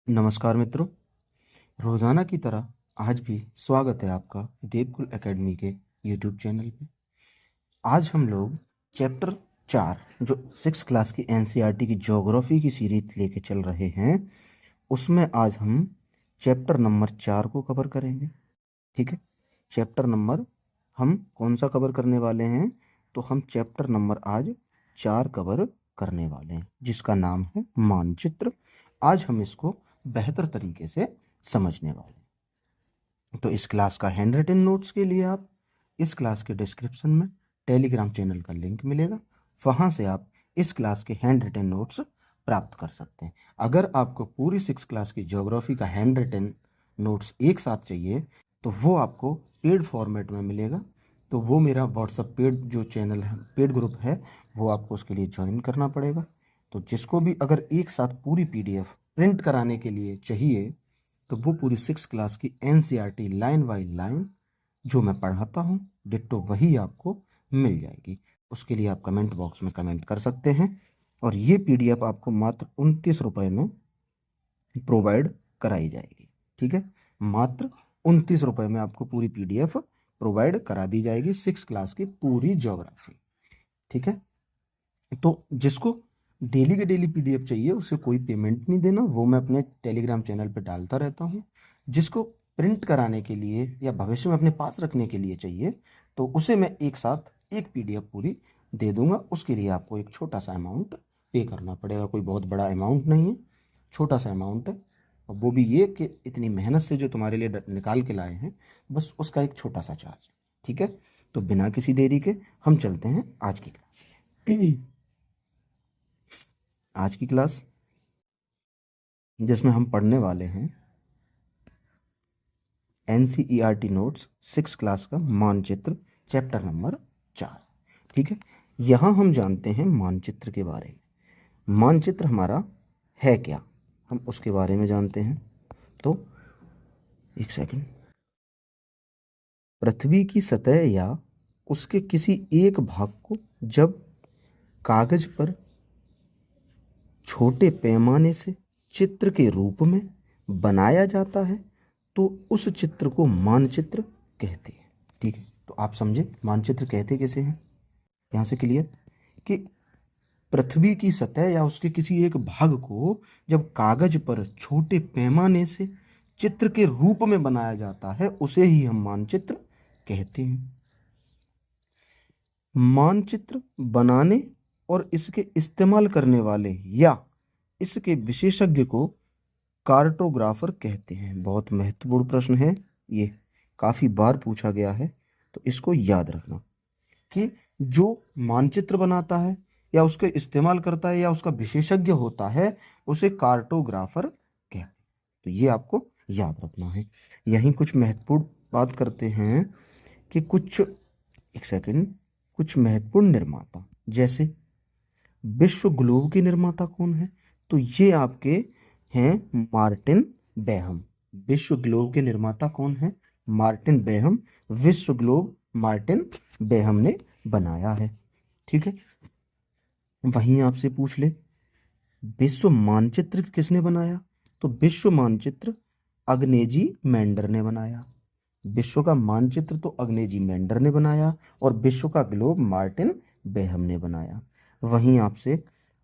नमस्कार मित्रों। रोजाना की तरह आज भी स्वागत है आपका देवकुल एकेडमी के यूट्यूब चैनल पे। आज हम लोग चैप्टर 4 जो 6 क्लास की एनसीईआरटी की ज्योग्राफी की सीरीज लेके चल रहे हैं, उसमें आज हम चैप्टर नंबर 4 को कवर करेंगे। ठीक है, चैप्टर नंबर हम कौन सा कवर करने वाले हैं? तो हम चैप्टर नंबर आज 4 कवर करने वाले हैं, जिसका नाम है मानचित्र। आज हम इसको बेहतर तरीके से समझने वाले हैं। तो इस क्लास का हैंड रिटन नोट्स के लिए आप इस क्लास के डिस्क्रिप्शन में टेलीग्राम चैनल का लिंक मिलेगा, वहाँ से आप इस क्लास के हैंड रिटन नोट्स प्राप्त कर सकते हैं। अगर आपको पूरी 6 क्लास की ज्योग्राफी का हैंड रिटन नोट्स एक साथ चाहिए तो वो आपको पेड फॉर्मेट में मिलेगा। तो वो मेरा व्हाट्सअप पेड जो चैनल है, पेड ग्रुप है, वो आपको उसके लिए ज्वाइन करना पड़ेगा। तो जिसको भी अगर एक साथ पूरी पीडीएफ प्रिंट कराने के लिए चाहिए तो वो पूरी 6 क्लास की एनसीईआरटी लाइन बाय लाइन जो मैं पढ़ाता हूँ डिट्टो वही आपको मिल जाएगी। उसके लिए आप कमेंट बॉक्स में कमेंट कर सकते हैं और ये पीडीएफ आपको मात्र 29 रुपये में प्रोवाइड कराई जाएगी। ठीक है, मात्र 29 रुपये में आपको पूरी पीडीएफ प्रोवाइड करा दी जाएगी 6 क्लास की पूरी ज्योग्राफी। ठीक है, तो जिसको डेली के डेली पीडीएफ चाहिए उसे कोई पेमेंट नहीं देना, वो मैं अपने टेलीग्राम चैनल पे डालता रहता हूँ। जिसको प्रिंट कराने के लिए या भविष्य में अपने पास रखने के लिए चाहिए तो उसे मैं एक साथ एक पीडीएफ पूरी दे दूंगा। उसके लिए आपको एक छोटा सा अमाउंट पे करना पड़ेगा, कोई बहुत बड़ा अमाउंट नहीं है, छोटा सा अमाउंट है। और वो भी ये कि इतनी मेहनत से जो तुम्हारे लिए निकाल के लाए हैं, बस उसका एक छोटा सा चार्ज। ठीक है, तो बिना किसी देरी के हम चलते हैं आज की क्लास में। आज की क्लास जिसमें हम पढ़ने वाले हैं एनसीईआरटी नोट्स 6 क्लास का मानचित्र, चैप्टर नंबर 4। ठीक है, यहाँ हम जानते हैं मानचित्र के बारे में। मानचित्र हमारा है क्या, हम उसके बारे में जानते हैं। तो एक सेकंड। पृथ्वी की सतह या उसके किसी एक भाग को जब कागज पर छोटे पैमाने से चित्र के रूप में बनाया जाता है तो उस चित्र को मानचित्र कहते हैं। ठीक है, तो आप समझे मानचित्र कहते किसे हैं? यहाँ से क्लियर कि पृथ्वी की सतह या उसके किसी एक भाग को जब कागज पर छोटे पैमाने से चित्र के रूप में बनाया जाता है उसे ही हम मानचित्र कहते हैं। मानचित्र बनाने और इसके इस्तेमाल करने वाले या इसके विशेषज्ञ को कार्टोग्राफर कहते हैं। बहुत महत्वपूर्ण प्रश्न है ये, काफी बार पूछा गया है, तो इसको याद रखना कि जो मानचित्र बनाता है या उसके इस्तेमाल करता है या उसका विशेषज्ञ होता है उसे कार्टोग्राफर कहते हैं। तो ये आपको याद रखना है। यहीं कुछ महत्वपूर्ण बात करते हैं कि कुछ, एक सेकंड, कुछ महत्वपूर्ण निर्माता जैसे विश्व ग्लोब के निर्माता कौन है? तो ये आपके हैं मार्टिन बेहम। विश्व ग्लोब के निर्माता कौन है? Martin Behaim. विश्व ग्लोब मार्टिन बेहम ने बनाया है। ठीक है, वहीं आपसे पूछ ले विश्व मानचित्र किसने बनाया? तो विश्व मानचित्र अग्नेजी मेंडर ने बनाया। विश्व का मानचित्र तो अग्नेजी मेंडर ने बनाया और विश्व का ग्लोब मार्टिन बेहम ने बनाया। वहीं आपसे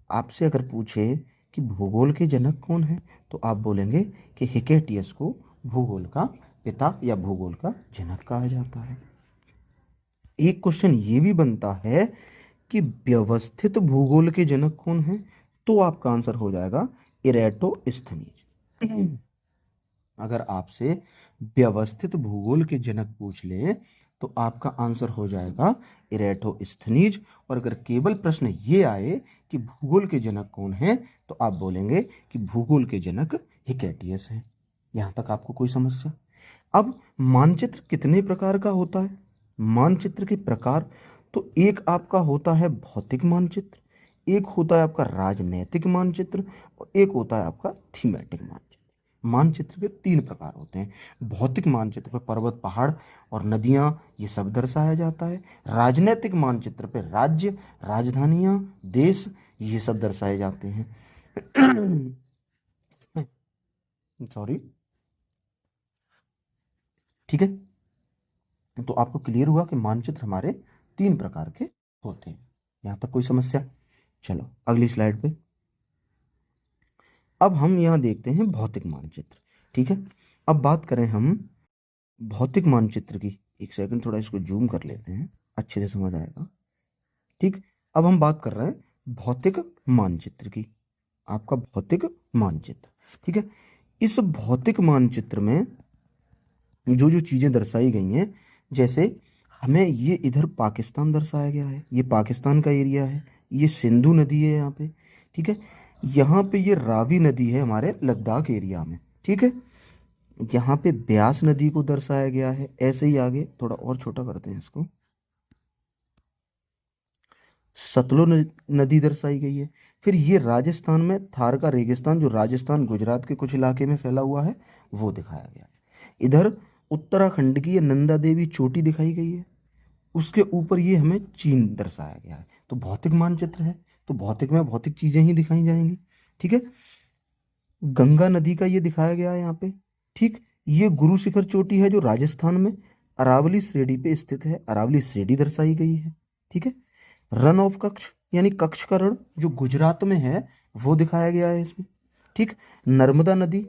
आपसे अगर पूछे कि भूगोल के जनक कौन है तो आप बोलेंगे कि हिकेटियस को भूगोल का पिता या भूगोल का जनक कहा जाता है। एक क्वेश्चन ये भी बनता है कि व्यवस्थित भूगोल के जनक कौन है? तो आपका आंसर हो जाएगा इरेटोस्थनीज। अगर आपसे व्यवस्थित भूगोल के जनक पूछ ले तो आपका आंसर हो जाएगा इरेटोस्थनीज। और अगर केवल प्रश्न ये आए कि भूगोल के जनक कौन है तो आप बोलेंगे कि भूगोल के जनक हिकेटियस है। यहां तक आपको कोई समस्या? अब मानचित्र कितने प्रकार का होता है? मानचित्र के प्रकार, तो एक आपका होता है भौतिक मानचित्र, एक होता है आपका राजनैतिक मानचित्र और एक होता है आपका थीमेटिक मानचित्र। मानचित्र के 3 प्रकार होते हैं। भौतिक मानचित्र पर पर्वत, पहाड़ और नदियां ये सब दर्शाया जाता है। राजनैतिक मानचित्र पर राज्य, राजधानियां, देश ये सब दर्शाए जाते हैं। सॉरी, ठीक है। तो आपको क्लियर हुआ कि मानचित्र हमारे 3 प्रकार के होते हैं। यहाँ तक कोई समस्या? चलो अगली स्लाइड पे। अब हम यहाँ देखते हैं भौतिक मानचित्र, ठीक है। अब बात करें हम भौतिक मानचित्र की, एक सेकंड थोड़ा इसको जूम कर लेते हैं, अच्छे से समझ आएगा, ठीक। अब हम बात कर रहे हैं भौतिक मानचित्र की, आपका भौतिक मानचित्र, ठीक है। इस भौतिक मानचित्र में जो जो चीज़ें दर्शाई गई हैं, जैसे हमें ये इधर पाकिस्तान दर्शाया गया है, ये पाकिस्तान का एरिया है, ये सिंधु नदी है यहाँ पे, ठीक है। यहाँ पे ये रावी नदी है हमारे लद्दाख एरिया में, ठीक है। यहाँ पे ब्यास नदी को दर्शाया गया है। ऐसे ही आगे थोड़ा और छोटा करते हैं इसको, सतलुज नदी दर्शाई गई है। फिर ये राजस्थान में थार का रेगिस्तान, जो राजस्थान गुजरात के कुछ इलाके में फैला हुआ है, वो दिखाया गया है। इधर उत्तराखंड की ये नंदा देवी चोटी दिखाई गई है, उसके ऊपर ये हमें चीन दर्शाया गया है। तो भौतिक मानचित्र है, तो भौतिक में भौतिक चीजें ही दिखाई जाएंगी, ठीक है। गंगा नदी का ये दिखाया गया है यहाँ पे, ठीक। ये गुरु शिखर चोटी है जो राजस्थान में अरावली श्रेणी पे स्थित है, अरावली श्रेणी दर्शाई गई है, ठीक है। रन ऑफ कच्छ यानी कच्छ का रण जो गुजरात में है, वो दिखाया गया है इसमें, ठीक। नर्मदा नदी,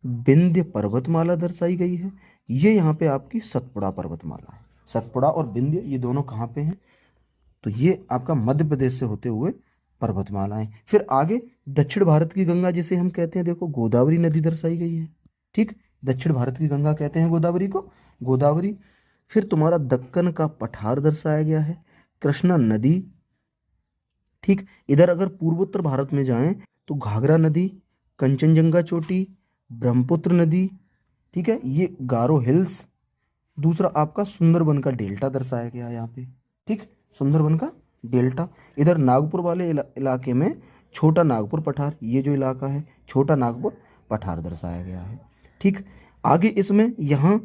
विंध्य पर्वतमाला दर्शाई गई है। ये यहाँ पे आपकी सतपुड़ा पर्वतमाला है। सतपुड़ा और विंध्य ये दोनों कहाँ पे हैं? तो ये आपका मध्य प्रदेश से होते हुए पर्वतमालाएं। फिर आगे दक्षिण भारत की गंगा जिसे हम कहते हैं, देखो गोदावरी नदी दर्शाई गई है, ठीक। दक्षिण भारत की गंगा कहते हैं गोदावरी को, गोदावरी। फिर तुम्हारा दक्कन का पठार दर्शाया गया है, कृष्णा नदी, ठीक। इधर अगर पूर्वोत्तर भारत में जाएं तो घाघरा नदी, कंचनजंगा चोटी, ब्रह्मपुत्र नदी, ठीक है, ये गारो हिल्स। दूसरा आपका सुंदरबन का डेल्टा दर्शाया गया है यहाँ पे, ठीक। सुंदरबन का डेल्टा। इधर नागपुर वाले इलाके में छोटा नागपुर पठार, ये जो इलाका है छोटा नागपुर पठार दर्शाया गया है, ठीक। आगे इसमें यहाँ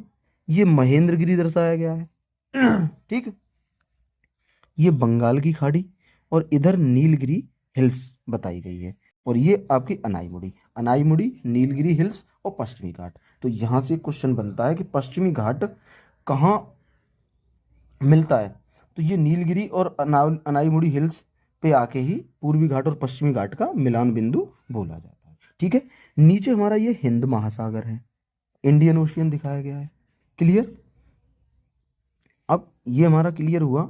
ये महेंद्रगिरी दर्शाया गया है ठीक। ये बंगाल की खाड़ी और इधर नीलगिरी हिल्स बताई गई है। और ये आपकी अनाईमुड़ी, अनाईमुड़ी, नीलगिरी हिल्स और पश्चिमी घाट। तो यहाँ से क्वेश्चन बनता है कि पश्चिमी घाट कहाँ मिलता है? तो ये नीलगिरी और अनाईमुड़ी हिल्स पे आके ही पूर्वी घाट और पश्चिमी घाट का मिलान बिंदु बोला जाता है, ठीक है। नीचे हमारा ये हिंद महासागर है, इंडियन ओशियन दिखाया गया है, क्लियर। अब ये हमारा क्लियर हुआ,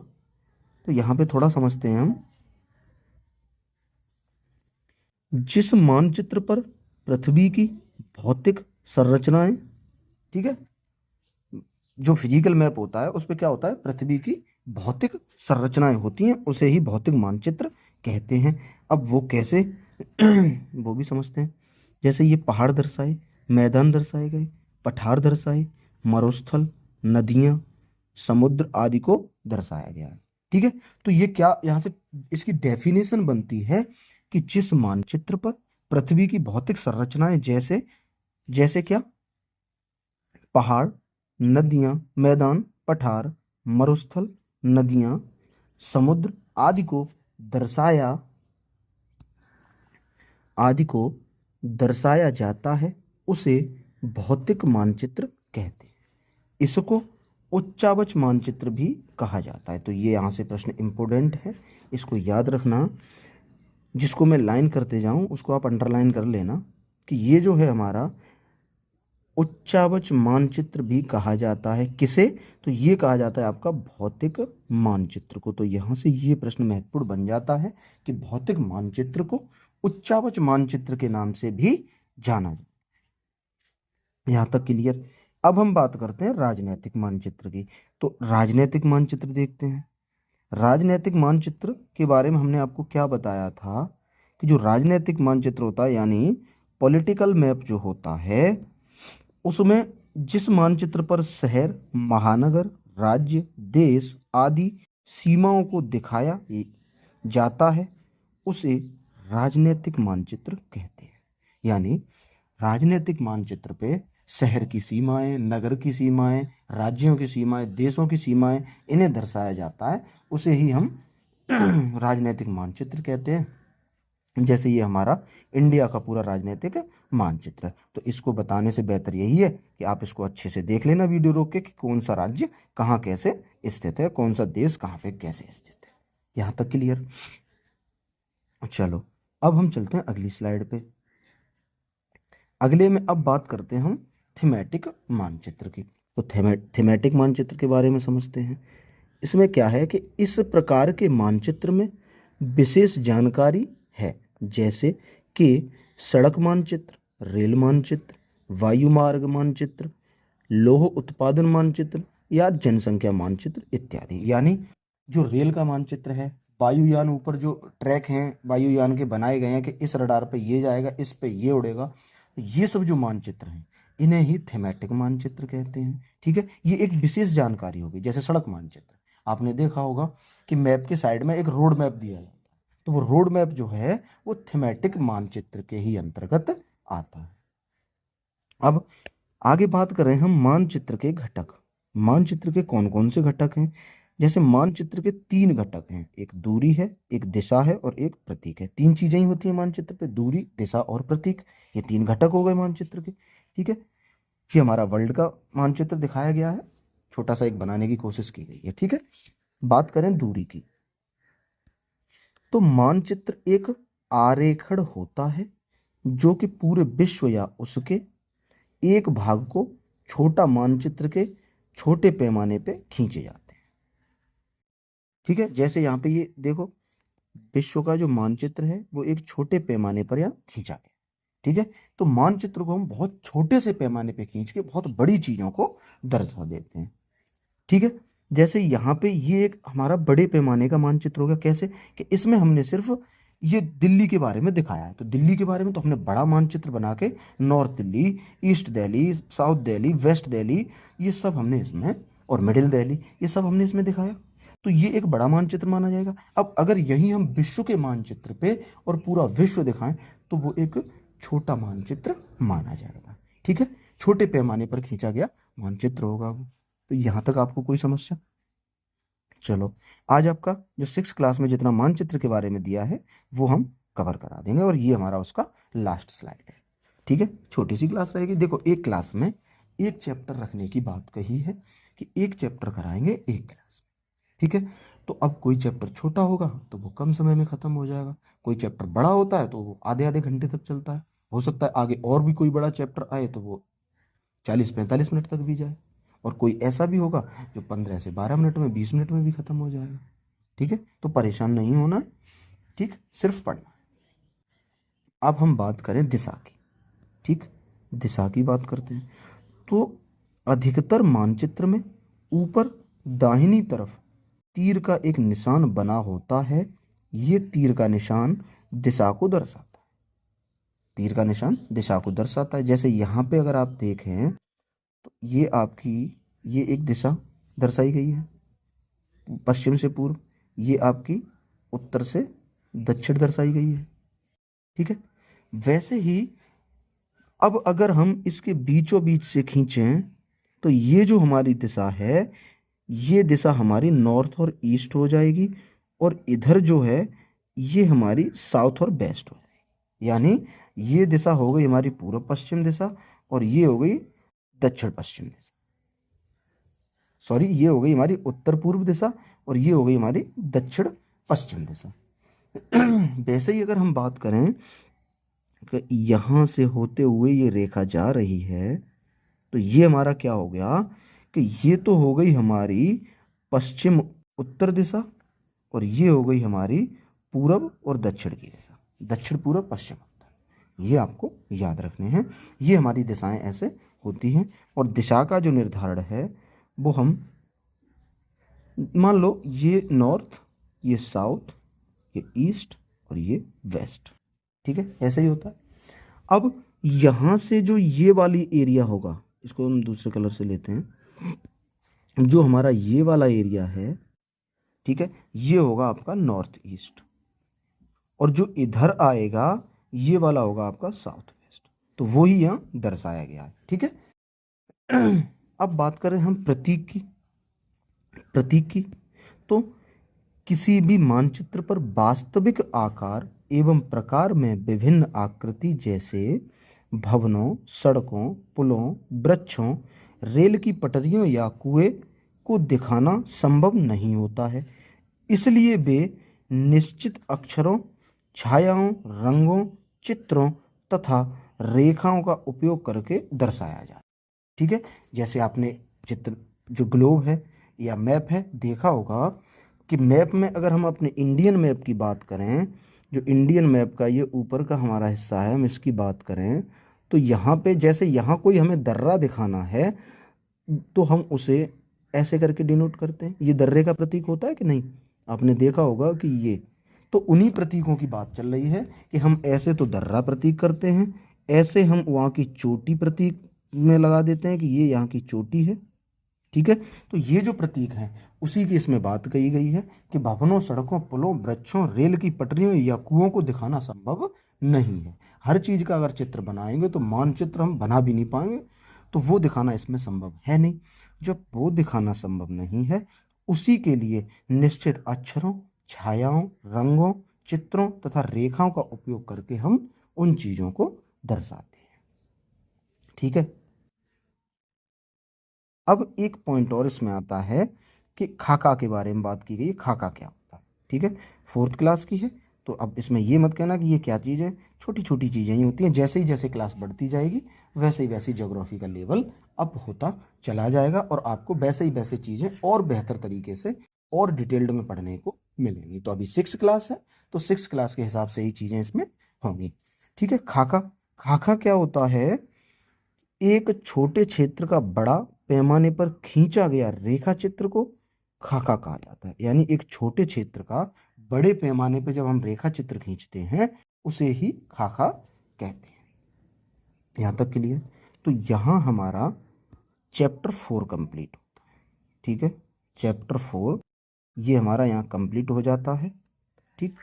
तो यहाँ पे थोड़ा समझते हैं हम। जिस मानचित्र पर पृथ्वी की भौतिक संरचनाएं, ठीक है, जो फिजिकल मैप होता है उस पे क्या होता है, पृथ्वी की भौतिक संरचनाएं होती हैं, उसे ही भौतिक मानचित्र कहते हैं। अब वो कैसे वो भी समझते हैं। जैसे ये पहाड़ दर्शाए, मैदान दर्शाए गए, पठार दर्शाए, मरुस्थल, नदियां, समुद्र आदि को दर्शाया गया है, ठीक है। तो ये क्या यहाँ से इसकी डेफिनेशन बनती है कि जिस मानचित्र पर पृथ्वी की भौतिक संरचनाएं, जैसे जैसे क्या, पहाड़, नदियां, मैदान, पठार, मरुस्थल, नदियां, समुद्र आदि को दर्शाया जाता है, उसे भौतिक मानचित्र कहते हैं। इसको उच्चावच मानचित्र भी कहा जाता है। तो ये यहाँ से प्रश्न इंपोर्टेंट है, इसको याद रखना। जिसको मैं लाइन करते जाऊं उसको आप अंडरलाइन कर लेना कि ये जो है हमारा उच्चावच मानचित्र भी कहा जाता है। किसे? तो ये कहा जाता है आपका भौतिक मानचित्र को। तो यहाँ से ये प्रश्न महत्वपूर्ण बन जाता है कि भौतिक मानचित्र को उच्चावच मानचित्र के नाम से भी जाना जाए। यहाँ तक क्लियर। अब हम बात करते हैं राजनैतिक मानचित्र की। तो राजनैतिक मानचित्र देखते हैं। राजनैतिक मानचित्र के बारे में हमने आपको क्या बताया था कि जो राजनैतिक मानचित्र होता है यानी पॉलिटिकल मैप जो होता है, उसमें जिस मानचित्र पर शहर, महानगर, राज्य, देश आदि सीमाओं को दिखाया जाता है, उसे राजनैतिक मानचित्र कहते हैं। यानी राजनैतिक मानचित्र पे शहर की सीमाएं, नगर की सीमाएं, राज्यों की सीमाएं, देशों की सीमाएं, इन्हें दर्शाया जाता है, उसे ही हम राजनैतिक मानचित्र कहते हैं। जैसे ये हमारा इंडिया का पूरा राजनीतिक मानचित्र है। तो इसको बताने से बेहतर यही है कि आप इसको अच्छे से देख लेना वीडियो रोक के कि कौन सा राज्य कहाँ कैसे स्थित है, कौन सा देश कहाँ पे कैसे स्थित है। यहाँ तक क्लियर। चलो अब हम चलते हैं अगली स्लाइड पे। अगले में अब बात करते हैं हम थीमेटिक मानचित्र की। तो थीमेटिक मानचित्र के बारे में समझते हैं। इसमें क्या है कि इस प्रकार के मानचित्र में विशेष जानकारी है, जैसे कि सड़क मानचित्र, रेल मानचित्र, वायु मार्ग मानचित्र, लौह उत्पादन मानचित्र या जनसंख्या मानचित्र इत्यादि। यानी जो रेल का मानचित्र है, वायुयान ऊपर जो ट्रैक हैं वायुयान के बनाए गए हैं कि इस रडार पे ये जाएगा, इस पे ये उड़ेगा, ये सब जो मानचित्र हैं इन्हें ही थीमेटिक मानचित्र कहते हैं। ठीक है, ये एक विशेष जानकारी होगी। जैसे सड़क मानचित्र आपने देखा होगा कि मैप के साइड में एक रोड मैप दिया है, तो वो रोड मैप जो है वो थीमेटिक मानचित्र के ही अंतर्गत आता है। अब आगे बात करें हम मानचित्र के घटक। मानचित्र के कौन कौन से घटक हैं? जैसे मानचित्र के 3 घटक हैं, एक दूरी है, एक दिशा है और एक प्रतीक है। 3 चीजें ही होती हैं मानचित्र पे, दूरी, दिशा और प्रतीक। ये 3 घटक हो गए मानचित्र के। ठीक है, ये हमारा वर्ल्ड का मानचित्र दिखाया गया है, छोटा सा एक बनाने की कोशिश की गई है। ठीक है, बात करें दूरी की, तो मानचित्र एक आरेखण होता है जो कि पूरे विश्व या उसके एक भाग को छोटा मानचित्र के छोटे पैमाने पे खींचे जाते हैं। ठीक है, जैसे यहाँ पे ये देखो, विश्व का जो मानचित्र है वो एक छोटे पैमाने पर यहाँ खींचा गया। ठीक है, तो मानचित्र को हम बहुत छोटे से पैमाने पे खींच के बहुत बड़ी चीजों को दर्शा देते हैं। ठीक है, जैसे यहाँ पे ये एक हमारा बड़े पैमाने का मानचित्र हो गया। कैसे कि इसमें हमने सिर्फ ये दिल्ली के बारे में दिखाया है, तो दिल्ली के बारे में तो हमने बड़ा मानचित्र बना के north Delhi, east Delhi, south Delhi, west Delhi, ये सब हमने इसमें, और मिडिल दिल्ली, ये सब हमने इसमें दिखाया। तो ये एक बड़ा मानचित्र माना जाएगा। अब अगर यही हम विश्व के मानचित्र पे और पूरा विश्व दिखाएं तो वो एक छोटा मानचित्र माना जाएगा। ठीक है, छोटे पैमाने पर खींचा गया मानचित्र होगा वो। तो यहां तक आपको कोई समस्या? चलो, आज आपका जो 6 क्लास में जितना मानचित्र के बारे में दिया है वो हम कवर करा देंगे, और ये हमारा उसका लास्ट स्लाइड है। ठीक है, छोटी सी क्लास रहेगी। देखो, एक क्लास में एक चैप्टर रखने की बात कही है कि एक चैप्टर कराएंगे एक क्लास में। ठीक है, तो अब कोई चैप्टर छोटा होगा तो वो कम समय में खत्म हो जाएगा, कोई चैप्टर बड़ा होता है तो वो आधे आधे घंटे तक चलता है। हो सकता है आगे और भी कोई बड़ा चैप्टर आए तो वो 40-45 मिनट तक भी जाए, और कोई ऐसा भी होगा जो 15 से 12 मिनट में, 20 मिनट में भी खत्म हो जाएगा। ठीक है, तो परेशान नहीं होना है, ठीक, सिर्फ पढ़ना है। अब हम बात करें दिशा की। ठीक, दिशा की बात करते हैं। तो अधिकतर मानचित्र में ऊपर दाहिनी तरफ तीर का एक निशान बना होता है। ये तीर का निशान दिशा को दर्शाता है। तीर का निशान दिशा को दर्शाता है। जैसे यहाँ पे अगर आप देखें तो ये आपकी, ये एक दिशा दर्शाई गई है, पश्चिम से पूर्व। ये आपकी उत्तर से दक्षिण दर्शाई गई है। ठीक है, वैसे ही अब अगर हम इसके बीचों बीच से खींचें तो ये जो हमारी दिशा है, ये दिशा हमारी नॉर्थ और ईस्ट हो जाएगी, और इधर जो है ये हमारी साउथ और वेस्ट हो जाएगी। यानी ये दिशा हो गई हमारी पूर्व पश्चिम दिशा, और ये हो गई दक्षिण पश्चिम दिशा। सॉरी, ये हो गई हमारी उत्तर पूर्व दिशा, और ये हो गई हमारी दक्षिण पश्चिम दिशा। वैसे ही अगर हम बात करें कि यहाँ से होते हुए ये रेखा जा रही है, तो ये हमारा क्या हो गया कि ये तो हो गई हमारी पश्चिम उत्तर दिशा, और ये हो गई हमारी पूरब और दक्षिण की दिशा, दक्षिण पूर्व पश्चिम उत्तर। ये आपको याद रखने हैं। ये हमारी दिशाएं ऐसे होती हैं, और दिशा का जो निर्धारण है वो हम, मान लो ये नॉर्थ, ये साउथ, ये ईस्ट और ये वेस्ट। ठीक है, ऐसे ही होता है। अब यहां से जो ये वाली एरिया होगा, इसको हम दूसरे कलर से लेते हैं, जो हमारा ये वाला एरिया है, ठीक है, ये होगा आपका नॉर्थ ईस्ट, और जो इधर आएगा ये वाला होगा आपका साउथ वेस्ट। तो वो ही यहाँ दर्शाया गया है। ठीक है, अब बात करें हम प्रतीक की। प्रतीक की, तो किसी भी मानचित्र पर वास्तविक आकार एवं प्रकार में विभिन्न आकृति जैसे भवनों, सड़कों, पुलों, वृक्षों, रेल की पटरियों या कुएं को दिखाना संभव नहीं होता है। इसलिए वे निश्चित अक्षरों, छायाओं, रंगों, चित्रों तथा रेखाओं का उपयोग करके दर्शाया जाता है। ठीक है, जैसे आपने चित्र जो ग्लोब है या मैप है देखा होगा कि मैप में अगर हम अपने इंडियन मैप की बात करें, जो इंडियन मैप का ये ऊपर का हमारा हिस्सा है, हम इसकी बात करें तो यहाँ पे जैसे यहाँ कोई हमें दर्रा दिखाना है तो हम उसे ऐसे करके डिनोट करते हैं। ये दर्रे का प्रतीक होता है कि नहीं, आपने देखा होगा कि ये तो उन्हीं प्रतीकों की बात चल रही है कि हम ऐसे तो दर्रा प्रतीक करते हैं, ऐसे हम वहाँ की चोटी प्रतीक में लगा देते हैं कि ये यहाँ की चोटी है। ठीक है, तो ये जो प्रतीक हैं उसी की इसमें बात कही गई है कि भवनों, सड़कों, पुलों, वृक्षों, रेल की पटरियों या कुओं को दिखाना संभव नहीं है। हर चीज का अगर चित्र बनाएंगे तो मानचित्र हम बना भी नहीं पाएंगे, तो वो दिखाना इसमें संभव है नहीं। जब वो दिखाना संभव नहीं है, उसी के लिए निश्चित अक्षरों, छायाओं, रंगों, चित्रों तथा रेखाओं का उपयोग करके हम उन चीजों को दर्शाते हैं। ठीक है, अब एक पॉइंट और इसमें आता है कि खाका के बारे में बात की गई है। खाका क्या होता है? ठीक है, 4th क्लास की है तो अब इसमें ये मत कहना कि ये क्या चीज़ है, छोटी छोटी चीज़ें ही होती हैं। जैसे ही जैसे क्लास बढ़ती जाएगी वैसे ही वैसे ज्योग्राफी का लेवल अप होता चला जाएगा और आपको वैसे ही वैसे चीज़ें और बेहतर तरीके से और डिटेल्ड में पढ़ने को मिलेंगी। तो अभी 6th क्लास है तो 6th क्लास के हिसाब से ही चीज़ें इसमें होंगी। ठीक है, खाका खाका क्या होता है? एक छोटे क्षेत्र का बड़ा पैमाने पर खींचा गया रेखा चित्र को खाका कहा जाता है। यानी एक छोटे क्षेत्र का बड़े पैमाने पर जब हम रेखा चित्र खींचते हैं उसे ही खाका कहते हैं। यहाँ तक क्लियर? तो यहाँ हमारा चैप्टर 4 कंप्लीट होता है। ठीक है, चैप्टर 4 ये हमारा यहाँ कंप्लीट हो जाता है। ठीक,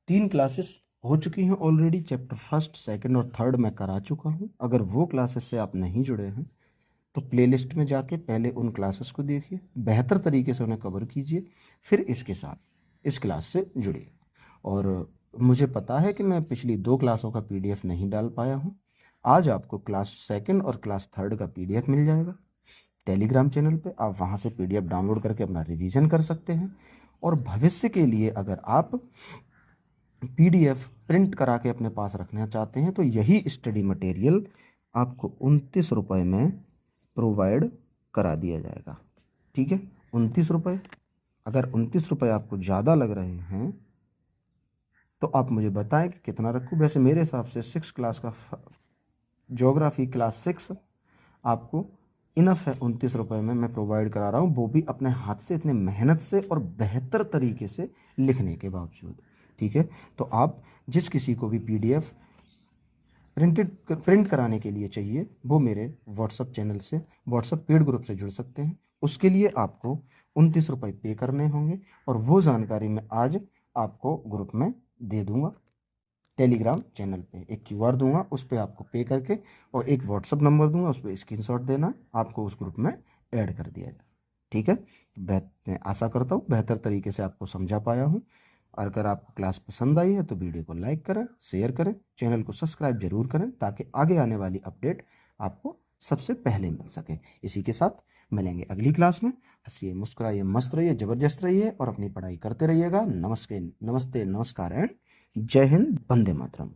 3 क्लासेस हो चुकी हैं ऑलरेडी। चैप्टर 1, 2 और 3 मैं करा चुका हूँ। अगर वो क्लासेस से आप नहीं जुड़े हैं तो प्लेलिस्ट में जाके पहले उन क्लासेस को देखिए, बेहतर तरीके से उन्हें कवर कीजिए, फिर इसके साथ इस क्लास से जुड़िए। और मुझे पता है कि मैं पिछली 2 क्लासों का पीडीएफ नहीं डाल पाया हूँ। आज आपको क्लास 2 और क्लास 3 का पीडीएफ मिल जाएगा टेलीग्राम चैनल पे। आप वहाँ से पीडीएफ डाउनलोड करके अपना रिवीजन कर सकते हैं। और भविष्य के लिए अगर आप पीडीएफ प्रिंट करा के अपने पास रखना चाहते हैं तो यही स्टडी मटेरियल आपको 29 रुपये में प्रोवाइड करा दिया जाएगा। ठीक है, 29 रुपये। अगर 29 रुपये आपको ज़्यादा लग रहे हैं तो आप मुझे बताएं कि कितना रखूं। वैसे मेरे हिसाब से 6 क्लास का ज्योग्राफी क्लास 6 आपको इनफ है। 29 रुपये में मैं प्रोवाइड करा रहा हूँ, वो भी अपने हाथ से इतने मेहनत से और बेहतर तरीके से लिखने के बावजूद। ठीक है, तो आप जिस किसी को भी पीडीएफ प्रिंट कराने के लिए चाहिए वो मेरे व्हाट्सअप चैनल से, व्हाट्सअप पेड ग्रुप से जुड़ सकते हैं। उसके लिए आपको 29 रुपये पे करने होंगे और वो जानकारी मैं आज आपको ग्रुप में दे दूंगा। टेलीग्राम चैनल पे एक क्यूआर दूंगा, उस पर आपको पे करके, और एक व्हाट्सअप नंबर दूंगा, उस पर स्क्रीनशॉट देना, आपको उस ग्रुप में ऐड कर दिया जाए। ठीक है, मैं आशा करता हूँ बेहतर तरीके से आपको समझा पाया हूँ। अगर आपको क्लास पसंद आई है तो वीडियो को लाइक करें, शेयर करें, चैनल को सब्सक्राइब जरूर करें ताकि आगे आने वाली अपडेट आपको सबसे पहले मिल सके। इसी के साथ मिलेंगे अगली क्लास में। हंसिए, मुस्कुराइए, मस्त रहिए, जबरदस्त रहिए और अपनी पढ़ाई करते रहिएगा। नमस्ते, नमस्ते, नमस्कार एंड जय हिंद, वंदे मातरम।